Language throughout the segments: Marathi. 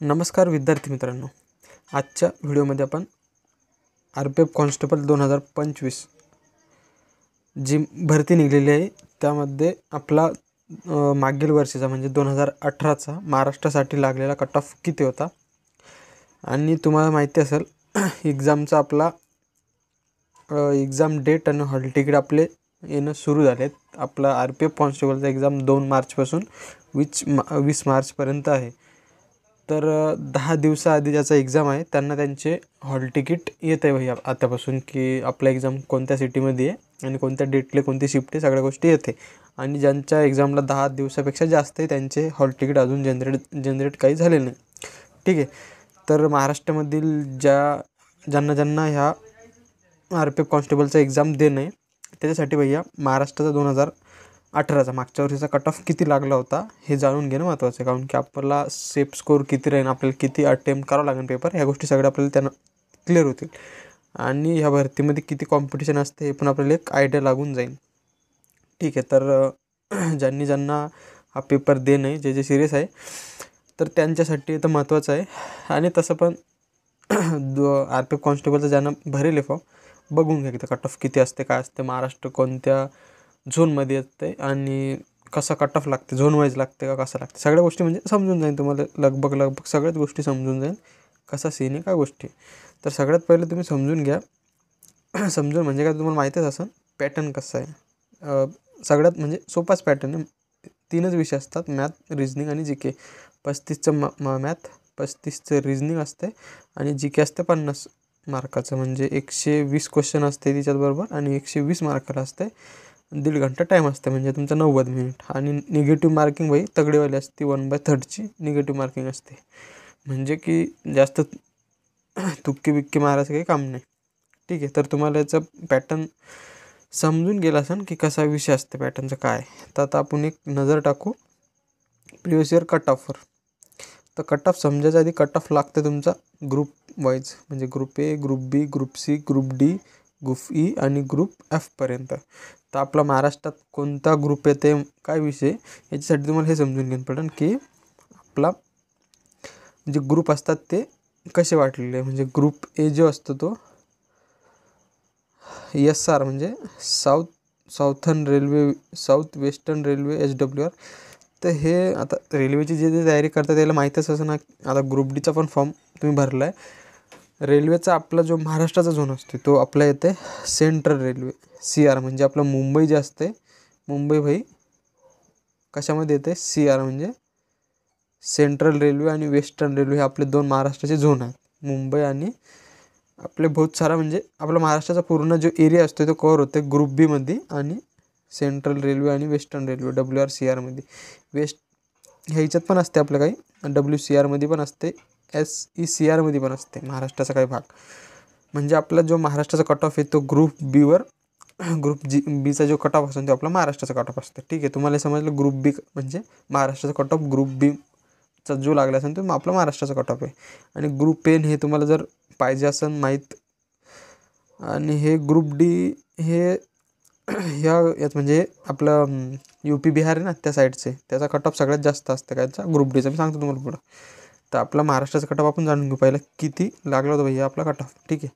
नमस्कार विद्यार्थी मित्रांनो, आजच्या व्हिडिओमध्ये आपण RPF कॉन्स्टेबल 2025 जी भरती निघलेली आहे त्यामध्ये आपला मागील वर्षीचा म्हणजे 2018चा महाराष्ट्रासाठी लागलेला कट ऑफ किती होता आणि तुम्हाला माहिती असेल एग्जामचा आपला एग्जाम डेट आणि हॉल तिकीट आपले येणं सुरू झालेत. आपला RPF कॉन्स्टेबलचा एग्जाम 2 मार्चपासून 20 मार्चपर्यंत आहे. तर 10 दिवसाआधी ज्याचा एक्झाम आहे त्यांना त्यांचे हॉल तिकीट येत आहे भैया आतापासून की आपला एक्झाम कोणत्या सिटीमध्ये आहे आणि कोणत्या डेटले कोणती शिफ्ट आहे सगळ्या गोष्टी येते. आणि ज्यांच्या एक्झामला 10 दिवसापेक्षा जास्त आहे त्यांचे हॉल तिकीट अजून जनरेट काही झाले नाही. ठीक आहे. तर महाराष्ट्रामधील ज्यांना ह्या RPF कॉन्स्टेबलचा एक्झाम देणं आहे त्याच्यासाठी भैया महाराष्ट्राचा 2018चा मागच्या वर्षीचा कट ऑफ किती लागला होता हे जाणून घेणं महत्त्वाचं आहे. कारण की आपल्याला सेफ स्कोर किती राहील, आपल्याला किती अटेम्प्ट करावं लागेल पेपर, ह्या गोष्टी सगळ्या आपल्याला त्यांना क्लिअर होतील. आणि ह्या भरतीमध्ये किती कॉम्पिटिशन असते हे पण आपल्याला एक आयडिया लागून जाईल. ठीक आहे. तर ज्यांना हा पेपर देणं आहे जे सिरियस आहे तर त्यांच्यासाठी तर महत्त्वाचं आहे. आणि तसं पण RPF कॉन्स्टेबलचं ज्यांना भरेल फॉर्म बघून घ्या की कट ऑफ किती असते, काय असते, महाराष्ट्र कोणत्या झोनमध्ये येते आणि कसा कट ऑफ लागते, झोन वाईज लागते का कसं लागते, सगळ्या गोष्टी म्हणजे समजून जाईल तुम्हाला. लगभग सगळ्याच गोष्टी समजून जाईल कसा सीन आहे काय गोष्टी. तर सगळ्यात पहिले तुम्ही समजून घ्या. समजून म्हणजे काय तुम्हाला माहीतच असेल पॅटर्न कसं आहे. सगळ्यात म्हणजे सोपाच पॅटर्न आहे. 3च विषय असतात, मॅथ, रिजनिंग आणि GK. 35चं मॅथ, 35चं रिजनिंग असते आणि GK असते 50 मार्काचं. म्हणजे 120 क्वेश्चन असते तिच्याबरोबर आणि 120 मार्काला असते. 1.5 घंटा टाईम असते म्हणजे तुमचं 90 मिनिट. आणि निगेटिव्ह मार्किंग बाई तगडेवाली असते, 1/3ची निगेटिव्ह मार्किंग असते. म्हणजे की जास्त तुक्की बिक्की मारायचं काही काम नाही. ठीक आहे. तर तुम्हाला याचं पॅटर्न समजून गेला असेल की कसा विषय असते, पॅटर्नचं काय. तर आता आपण एक नजर टाकू प्रिवियस इयर कट ऑफवर. तर कट ऑफ समजायच्या आधी कट ऑफ लागते तुमचा ग्रुप वाईज, म्हणजे group A, group B, group C, group D, group E आणि ग्रुप Fपर्यंत. तर आपला महाराष्ट्रात कोणता ग्रुप येते, काय विषय, याच्यासाठी तुम्हाला हे समजून घेणं पडेल की आपला जे ग्रुप असतात ते कसे वाटलेले. म्हणजे ग्रुप A जो असतो तो SR म्हणजे साऊथ वेस्टर्न रेल्वे SWR. तर हे आता रेल्वेची जे तयारी करतात त्याला माहीतच असं ना. आता ग्रुप Dचा पण फॉर्म तुम्ही भरला आहे. रेल्वेचा आपला जो महाराष्ट्राचा झोन असतो तो आपला येते सेंट्रल रेल्वे CR. म्हणजे आपलं मुंबई जे असते, मुंबई भाई कशामध्ये येते, CR म्हणजे सेंट्रल रेल्वे आणि वेस्टर्न रेल्वे हे आपले 2 महाराष्ट्राचे झोन आहेत. मुंबई आणि आपले बहुत सारा म्हणजे आपला महाराष्ट्राचा पूर्ण जो एरिया असतो तो कव्हर होते ग्रुप B मध्ये. आणि सेंट्रल रेल्वे आणि वेस्टर्न रेल्वे WRCRमध्ये. वेस्ट ह्याच्यात पण असते आपलं काही, WCRमध्ये पण असते, SECRमध्ये पण असते महाराष्ट्राचा काही भाग. म्हणजे आपला जो महाराष्ट्राचा कट ऑफ आहे तो ग्रुप Bवर, ग्रुप Bचा जो कट ऑफ असतो तो आपला महाराष्ट्राचा कट ऑफ असतो. ठीक आहे. तुम्हाला समजलं ग्रुप B म्हणजे महाराष्ट्राचा कट ऑफ, ग्रुप Bचा जो लागला असेल तो आपला महाराष्ट्राचा कट ऑफ आहे. आणि ग्रुप A हे तुम्हाला जर पाहिजे असेल माहीत. आणि हे ग्रुप D हे यात म्हणजे आपलं UP बिहार आहे ना त्या साईडचे, त्याचा कट ऑफ सगळ्यात जास्त असतं कायचा, ग्रुप Dचा. मी सांगतो तुम्हाला पुढं. तर आपला महाराष्ट्राचा कट ऑफ आपण जाणून घेऊ पहिला किती लागला होता भैया आपला कट ऑफ. ठीक आहे.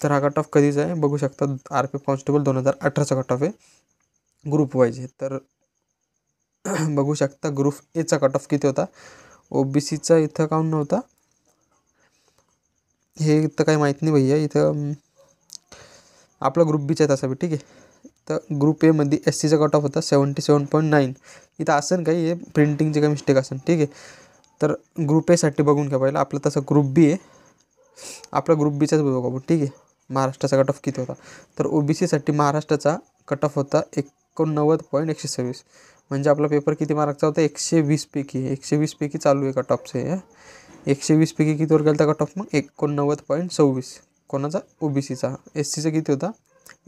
तर हा कट ऑफ कधीचा आहे बघू शकता, RPF कॉन्स्टेबल 2018चा कट ऑफ आहे, ग्रुप वाईज आहे. तर बघू शकता ग्रुप Aचा कट ऑफ किती होता. OBCचा इथं काउंट नव्हता, हे इथं काही माहीत नाही भैया. इथं आपला ग्रुप Bचा आहे तसा बी. ठीक आहे. तर ग्रुप A मध्ये SCचा कट ऑफ होता 77.9. इथं असेल काही, हे प्रिंटिंगचे काही मिस्टेक असेल. ठीक आहे. तर ग्रुप Aसाठी बघून घ्या पहिला. आपलं तसं ग्रुप B आहे, आपला ग्रुप Bचाच बघू आपण. ठीक आहे. महाराष्ट्राचा कट ऑफ किती होता. तर OBCसाठी महाराष्ट्राचा कट ऑफ होता 89.126. म्हणजे आपला पेपर किती मार्कचा होता, 120 पैकी चालू आहे कट ऑफचे. 120 पैकी कितीवर गेला होता कट ऑफ मग, 89.26. कोणाचा, OBCचा. SCचा किती होता,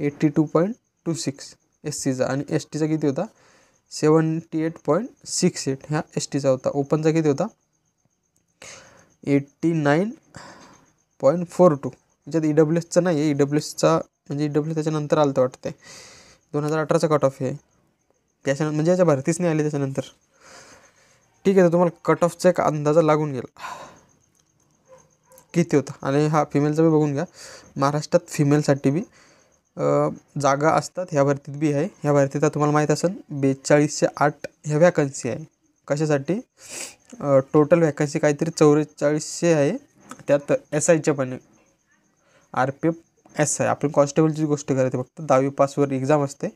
82.26 SCचा. आणि STचा किती होता, 78.68 ह्या STचा होता. ओपनचा किती होता, 89.42. याच्यात EWSचा नाही आहे, EWSचा म्हणजे EWS त्याच्यानंतर आलं तर वाटतं. 2018चा कट ऑफ आहे त्याच्यानंतर, म्हणजे याच्या भरतीच नाही आली त्याच्यानंतर. ठीक आहे. तर तुम्हाला कट ऑफचा एक अंदाजा लागून गेला. किती होता. आणि हा फिमेलचा बी बघून घ्या. महाराष्ट्रात फिमेलसाठी बी जागा असतात. ह्या भरतीत बी आहे. ह्या भरतीत तुम्हाला माहीत असेल 4208 ह्या वॅकन्सी आहे. कशासाठी? टोटल वॅकन्सी काहीतरी 4400 आहे. त्यात SIच्या पण आहे. RPF SI. आपण कॉन्स्टेबलची गोष्ट करायची, फक्त 10वी पासवर एक्झाम असते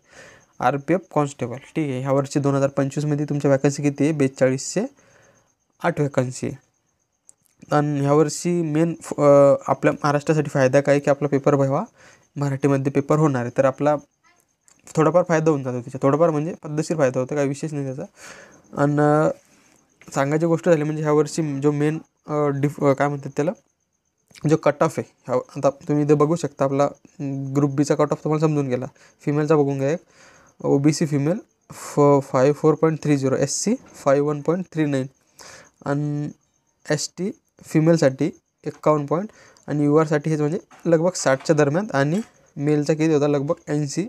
RPF कॉन्स्टेबल. ठीक आहे. ह्या वर्षी 2025मध्ये तुमच्या वॅकन्सी किती आहे? 4208 वॅकन्सी आहे. आणि ह्यावर्षी मेन आपल्या महाराष्ट्रासाठी फायदा काय की आपला पेपर व्हावा मराठीमध्ये पेपर होणार आहे. तर आपला थोडाफार फायदा होऊन जातो त्याचा. थोडाफार म्हणजे पद्धतशीर फायदा होतो, काही विशेष नाही त्याचा. आणि सांगायची गोष्ट झाली म्हणजे ह्यावर्षी जो मेन काय म्हणतात त्याला, जो कट ऑफ आहे. आता तुम्ही इथे बघू शकता आपला ग्रुप बीचा कट ऑफ तुम्हाला समजून गेला. फिमेलचा बघून घ्या. OBC फिमेल 54.30, SC 51.39 आणि ST फिमेलसाठी 51 पॉईंट आणि URसाठी हेच म्हणजे लगभग 60च्या दरम्यान. आणि मेलचा किती होता? लगभग 80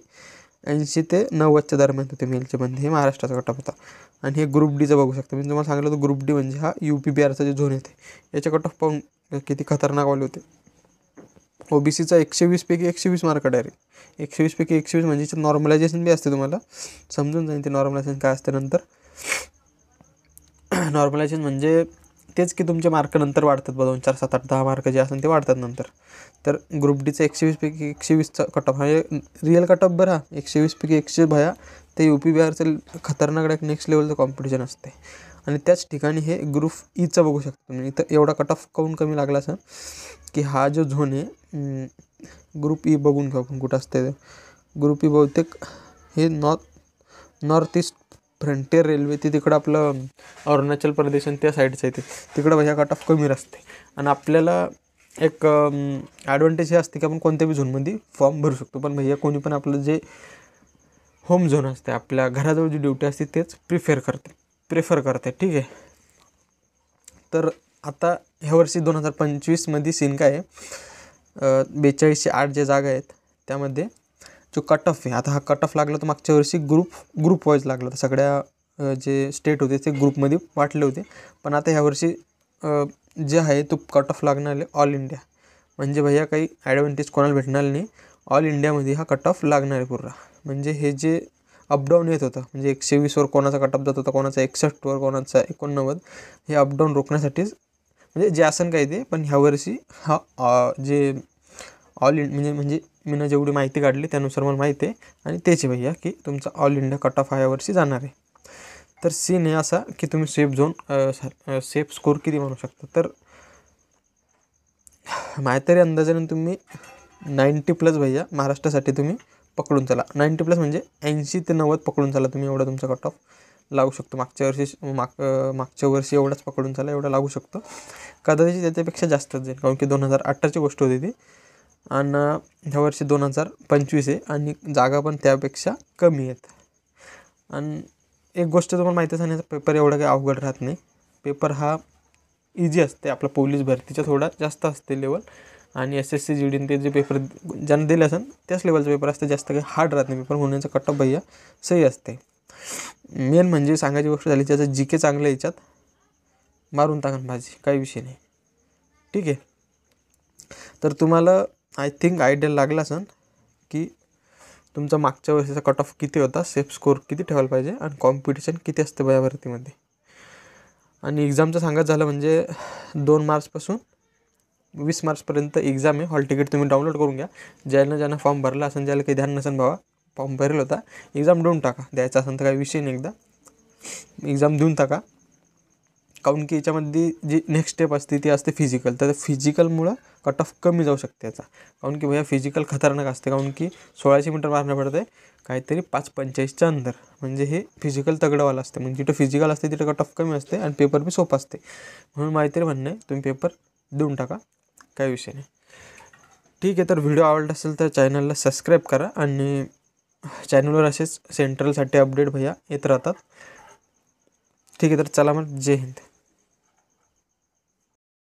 ते 90च्या दरम्यान होते मेलचे बंदी. हे महाराष्ट्राचा कट ऑफ होता. आणि हे ग्रुप डीचं बघू शकता. मी तुम्हाला सांगितलं होतं ग्रुप डी म्हणजे हा UP बिहारचा जे झोन येते याचे कट ऑफ पाहून किती खतरनाक वाले होते. OBCचा 120 पैकी 120 मार्क डायरेक्ट. 120 पैकी 120 म्हणजे नॉर्मलायझेशन बी असते. तुम्हाला समजून जाईल ते नॉर्मलायझेशन काय असते नंतर. नॉर्मलायझेशन म्हणजे तेच की तुमचे मार्क नंतर वाढतात बघा. 2, 4, 7, 8, 10 मार्क जे असेल ते वाढतात नंतर. तर ग्रुप डीचा 120 पैकी 120चा कट ऑफ म्हणजे रिअल कट ऑफ बरं. 120 पैकी 120 भया ते UP बिहारचं खतरनाक नेक्स्ट लेवलचं कॉम्पिटिशन असते. आणि त्याच ठिकाणी हे ग्रुप ईचं बघू शकता तुम्ही. इथं एवढा कट ऑफ काऊन कमी लागला असं की हा जो झोन आहे ग्रुप ई बघून घेऊ आपण कुठं असते. ग्रुप ई बहुतेक हे नॉर्थ ईस्ट फ्रंटियर रेल्वे ते तिकडं आपलं अरुणाचल प्रदेश आणि त्या साईडचं आहे. तिकडं भैया कट ऑफ कमी असते. आणि आपल्याला एक ॲडव्हान्टेज हे असते की आपण कोणत्या बी झोनमध्ये फॉर्म भरू शकतो. पण भैया कोणी पण आपलं जे होम झोन असते, आपल्या घराजवळ जी ड्युटी असते तेच प्रेफर करते. ठीक आहे. तर आता ह्या वर्षी 2025मध्ये सीन काय आहे, 4208 ज्या जागा आहेत त्यामध्ये जो कट ऑफ आहे. आता हा कट ऑफ लागला तर मागच्या वर्षी ग्रुप वाईज लागला तर सगळ्या जे स्टेट होते ते ग्रुपमध्ये वाटले होते. पण आता ह्या वर्षी जे आहे तो कट ऑफ लागणार आहे ऑल इंडिया. म्हणजे भैया काही ॲडव्हान्टेज कोणाला भेटणार नाही. ऑल इंडियामध्ये हा कट ऑफ लागणार आहे पूर्ण. म्हणजे हे जे अपडाऊन येत होतं म्हणजे 120वर कोणाचा कट ऑफ जात होता, कोणाचा 61वर, कोणाचा 89, हे अपडाऊन रोखण्यासाठीच म्हणजे जे असं काही ते. पण ह्यावर्षी हा जे ऑल म्हणजे मी जेवढी माहिती काढली त्यानुसार मला माहिती आहे आणि त्याची भैया की तुमचा ऑल इंडिया कट ऑफ हा यावर्षी जाणार आहे. तर सीन आहे असा की तुम्ही सेफ स्कोर किती म्हणू शकता. तर माहिती अंदाजाने तुम्ही 90+ भैया महाराष्ट्रासाठी तुम्ही पकडून चला. 90+ म्हणजे 80 ते 90 पकडून चला तुम्ही. एवढा तुमचा कट ऑफ लागू शकतो. मागच्या वर्षी एवढाच पकडून चला, एवढा लागू शकतो. कदाचित त्याच्यापेक्षा जास्तच जाईल कारण की 2018ची गोष्ट होती ती. आणि ह्या वर्षी 2025 आहे आणि जागा पण त्यापेक्षा कमी आहेत. आणि एक गोष्ट तुम्हाला माहिती आहे, पेपर एवढा काही अवघड राहत नाही. पेपर हा इझी असते. आपला पोलीस भरतीचा थोडा जास्त असते लेवल. आणि SSC GD ते जे पेपर ज्यांना दिले असेल त्याच लेवलचा पेपर असते. जास्त काही हार्ड राहत नाही पेपर. होण्याचा कट ऑफ भैया सही असते. मेन म्हणजे सांगायची गोष्ट झाली त्याचं GK चांगलं याच्यात मारून टाकन भाजी, काही विषय नाही. ठीक आहे. तर तुम्हाला आय थिंक आयडिया लागला असेल की तुमचा मागच्या वर्षीचा कट ऑफ किती होता, सेफ स्कोर किती ठेवायला पाहिजे आणि कॉम्पिटिशन किती असते बया भरतीमध्ये. आणि एक्झामचं सांगत झालं म्हणजे 2 मार्चपासून 20 मार्चपर्यंत एक्झाम आहे. हॉल तिकीट तुम्ही डाउनलोड करून घ्या. ज्यांना फॉर्म भरला असेल, ज्याला काही ध्यान नसेल बाबा फॉर्म भरेल होता, एक्झाम देऊन टाका. द्यायचा असेल तर काही विषय नाही, एकदा एक्झाम देऊन टाका. काऊन की याच्यामध्ये जी नेक्स्ट स्टेप असते ती असते फिजिकल. तर फिजिकलमुळं कट ऑफ कमी जाऊ शकते याचा. काऊन की भैया फिजिकल खतरनाक असते. काऊन की 1600 मीटर मारणं पडतं आहे काहीतरी 5:45च्या अंदर. म्हणजे हे फिजिकल तगडंवालं असते. म्हणजे जिथं फिजिकल असते तिथं कट ऑफ कमी असते आणि पेपर बी सोपं असते. म्हणून माहिती म्हणणं आहे तुम्ही पेपर देऊन टाका, काही विषय नाही. ठीक आहे. तर व्हिडिओ आवडला असेल तर चॅनलला सबस्क्राईब करा आणि चॅनलवर असेच सेंट्रलसाठी अपडेट भैया येत राहतात. ठीक आहे. तर चला मग, जय हिंद.